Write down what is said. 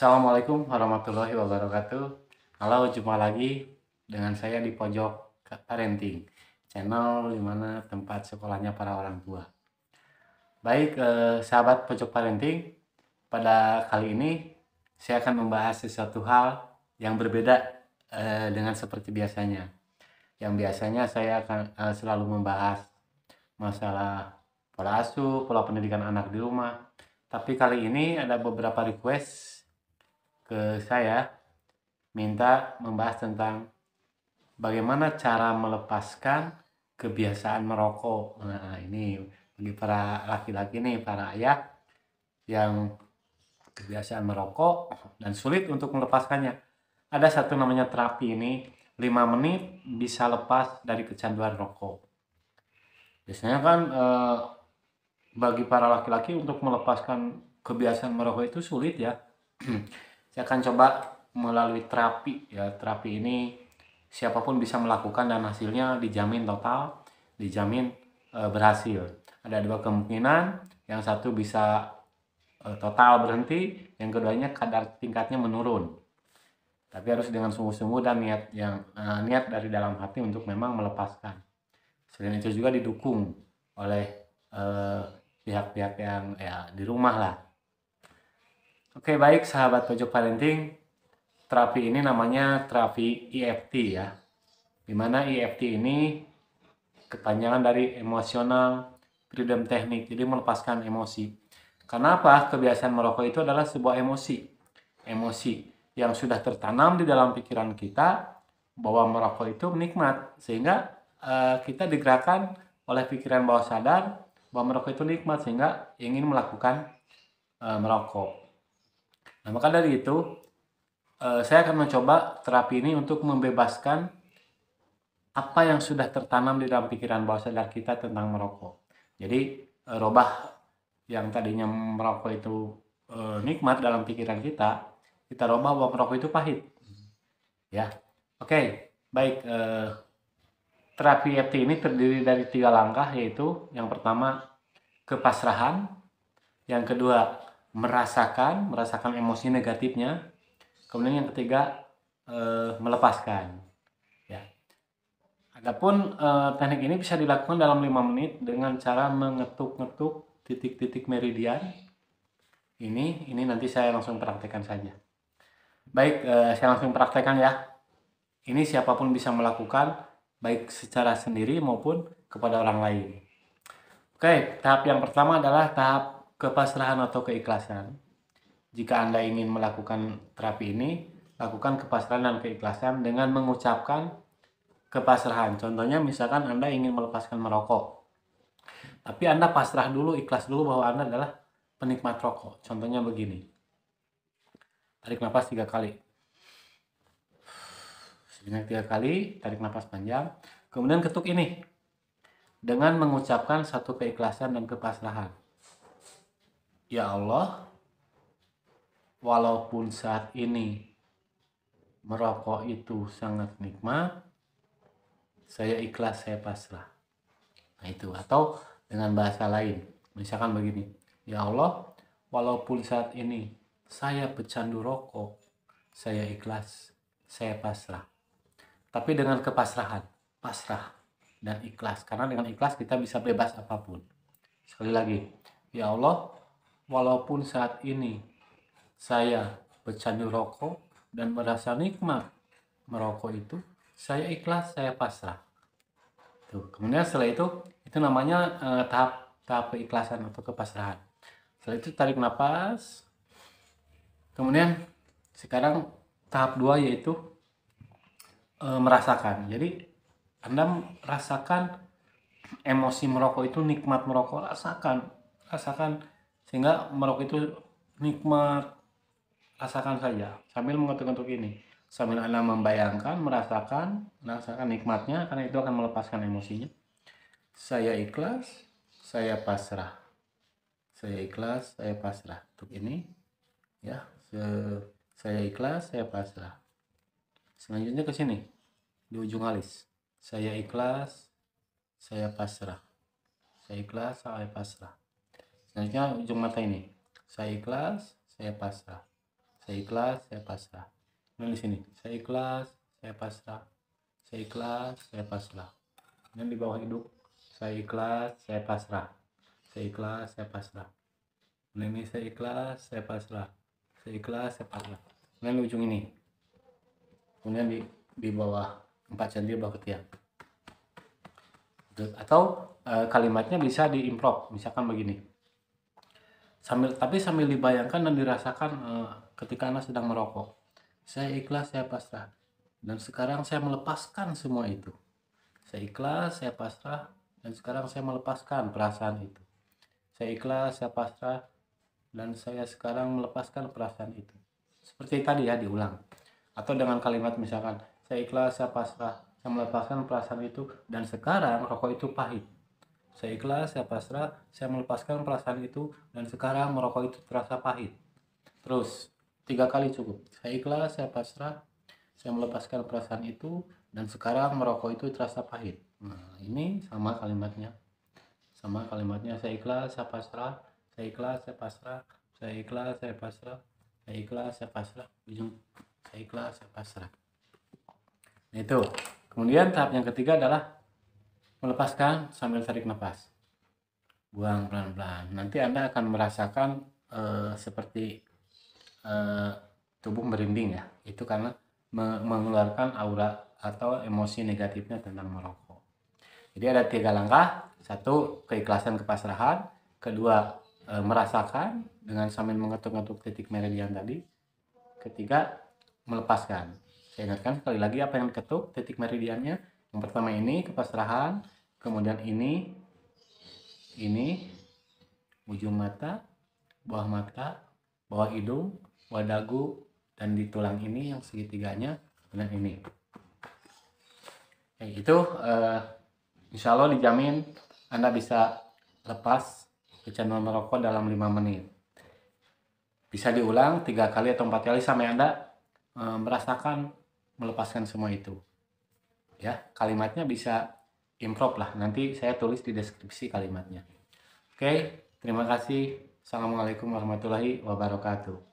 Assalamualaikum warahmatullahi wabarakatuh. Halo, jumpa lagi dengan saya di Pojok Parenting, channel dimana tempat sekolahnya para orang tua. Baik, sahabat Pojok Parenting, pada kali ini saya akan membahas sesuatu hal yang berbeda dengan seperti biasanya. Yang biasanya saya akan selalu membahas masalah pola asuh, pola pendidikan anak di rumah. Tapi kali ini ada beberapa request ke saya minta membahas tentang bagaimana cara melepaskan kebiasaan merokok. Nah, ini bagi para laki-laki nih, para ayah yang kebiasaan merokok dan sulit untuk melepaskannya. Ada satu namanya terapi ini, 5 menit bisa lepas dari kecanduan rokok. Biasanya kan bagi para laki-laki untuk melepaskan kebiasaan merokok itu sulit ya. Saya akan coba melalui terapi ya. Terapi ini siapapun bisa melakukan dan hasilnya dijamin total, dijamin berhasil. Ada dua kemungkinan, yang satu bisa total berhenti, yang keduanya kadar tingkatnya menurun. Tapi harus dengan sungguh-sungguh dan niat dari dalam hati untuk memang melepaskan. Selain itu juga didukung oleh pihak-pihak yang ya di rumah lah. Oke, baik sahabat Pojok Parenting, terapi ini namanya terapi EFT ya. Dimana EFT ini kepanjangan dari Emotional Freedom Technique, jadi melepaskan emosi. Karena apa? Kebiasaan merokok itu adalah sebuah emosi. Emosi yang sudah tertanam di dalam pikiran kita bahwa merokok itu nikmat, sehingga kita digerakkan oleh pikiran bawah sadar bahwa merokok itu nikmat, sehingga ingin melakukan merokok. Nah, maka dari itu saya akan mencoba terapi ini untuk membebaskan apa yang sudah tertanam di dalam pikiran bawah sadar kita tentang merokok. Jadi robah yang tadinya merokok itu nikmat dalam pikiran kita robah bahwa merokok itu pahit. Ya, oke, baik. Terapi EFT ini terdiri dari 3 langkah, yaitu yang pertama kepasrahan, yang kedua merasakan emosi negatifnya, kemudian yang ketiga melepaskan. Ya. Adapun teknik ini bisa dilakukan dalam 5 menit dengan cara mengetuk-ngetuk titik-titik meridian. Ini nanti saya langsung praktekkan saja. Baik, saya langsung praktekkan ya. Ini siapapun bisa melakukan, baik secara sendiri maupun kepada orang lain. Oke, tahap yang pertama adalah tahap kepasrahan atau keikhlasan. Jika Anda ingin melakukan terapi ini, lakukan kepasrahan dan keikhlasan dengan mengucapkan kepasrahan. Contohnya misalkan Anda ingin melepaskan merokok, tapi Anda pasrah dulu, ikhlas dulu bahwa Anda adalah penikmat rokok. Contohnya begini. Tarik nafas 3 kali. Sebanyak 3 kali, tarik nafas panjang. Kemudian ketuk ini dengan mengucapkan satu keikhlasan dan kepasrahan. Ya Allah, walaupun saat ini merokok itu sangat nikmat, saya ikhlas, saya pasrah. Nah itu, atau dengan bahasa lain, misalkan begini. Ya Allah, walaupun saat ini saya pecandu rokok, saya ikhlas, saya pasrah. Tapi dengan kepasrahan, pasrah dan ikhlas. Karena dengan ikhlas kita bisa bebas apapun. Sekali lagi, ya Allah, walaupun saat ini saya pecandu rokok dan merasa nikmat merokok itu, saya ikhlas, saya pasrah. Tuh. Kemudian setelah itu namanya tahap keikhlasan atau kepasrahan. Setelah itu tarik nafas. Kemudian sekarang tahap 2 yaitu merasakan. Jadi Anda rasakan emosi merokok itu, nikmat merokok, rasakan sehingga merokok itu nikmat, rasakan saja sambil mengetuk-ketuk ini, sambil Anda membayangkan, merasakan nikmatnya, karena itu akan melepaskan emosinya. Saya ikhlas, saya pasrah. Saya ikhlas, saya pasrah. Untuk ini ya, saya ikhlas, saya pasrah. Selanjutnya ke sini, di ujung alis. Saya ikhlas, saya pasrah. Saya ikhlas, saya pasrah. Selanjutnya ujung mata ini. Saya ikhlas, saya pasrah. Saya ikhlas, saya pasrah. Nah, di sini, saya ikhlas, saya pasrah. Saya ikhlas, saya pasrah. Dan di bawah hidung, saya ikhlas, saya pasrah. Saya ikhlas, saya pasrah. Nah, ini saya ikhlas, saya pasrah. Saya ikhlas, saya pasrah. Nah, di ujung ini. Kemudian di bawah 4 cm bawah ketiak. Atau kalimatnya bisa diimprov, misalkan begini. Sambil dibayangkan dan dirasakan ketika Anda sedang merokok. Saya ikhlas, saya pasrah. Dan sekarang saya melepaskan semua itu. Saya ikhlas, saya pasrah. Dan sekarang saya melepaskan perasaan itu. Saya ikhlas, saya pasrah. Dan saya sekarang melepaskan perasaan itu. Seperti tadi ya, diulang. Atau dengan kalimat misalkan, saya ikhlas, saya pasrah. Saya melepaskan perasaan itu. Dan sekarang rokok itu pahit. Saya ikhlas, saya pasrah, saya melepaskan perasaan itu, dan sekarang merokok itu terasa pahit. Terus, 3 kali cukup. Saya ikhlas, saya pasrah, saya melepaskan perasaan itu, dan sekarang merokok itu terasa pahit. Nah, ini sama kalimatnya. Sama kalimatnya, saya ikhlas, saya pasrah, saya ikhlas, saya pasrah, saya ikhlas, saya pasrah, saya ikhlas, saya pasrah. Ujung, saya ikhlas, saya pasrah. Nah, itu. Kemudian tahap yang ketiga adalah melepaskan sambil tarik nafas. Buang pelan-pelan. Nanti Anda akan merasakan seperti tubuh merinding ya. Itu karena mengeluarkan aura atau emosi negatifnya tentang merokok. Jadi ada 3 langkah. 1, keikhlasan kepasrahan. 2, merasakan dengan sambil mengetuk-ngetuk titik meridian tadi. 3, melepaskan. Saya ingatkan sekali lagi apa yang diketuk titik meridiannya. Yang pertama ini kepasrahan, kemudian ini ujung mata, bawah hidung, bawah dagu, dan di tulang ini yang segitiganya, dan ini. Itu insya Allah dijamin Anda bisa lepas kecanduan merokok dalam 5 menit. Bisa diulang 3 kali atau 4 kali sampai Anda merasakan melepaskan semua itu. Ya, kalimatnya bisa improv lah. Nanti saya tulis di deskripsi kalimatnya. Oke, terima kasih. Assalamualaikum warahmatullahi wabarakatuh.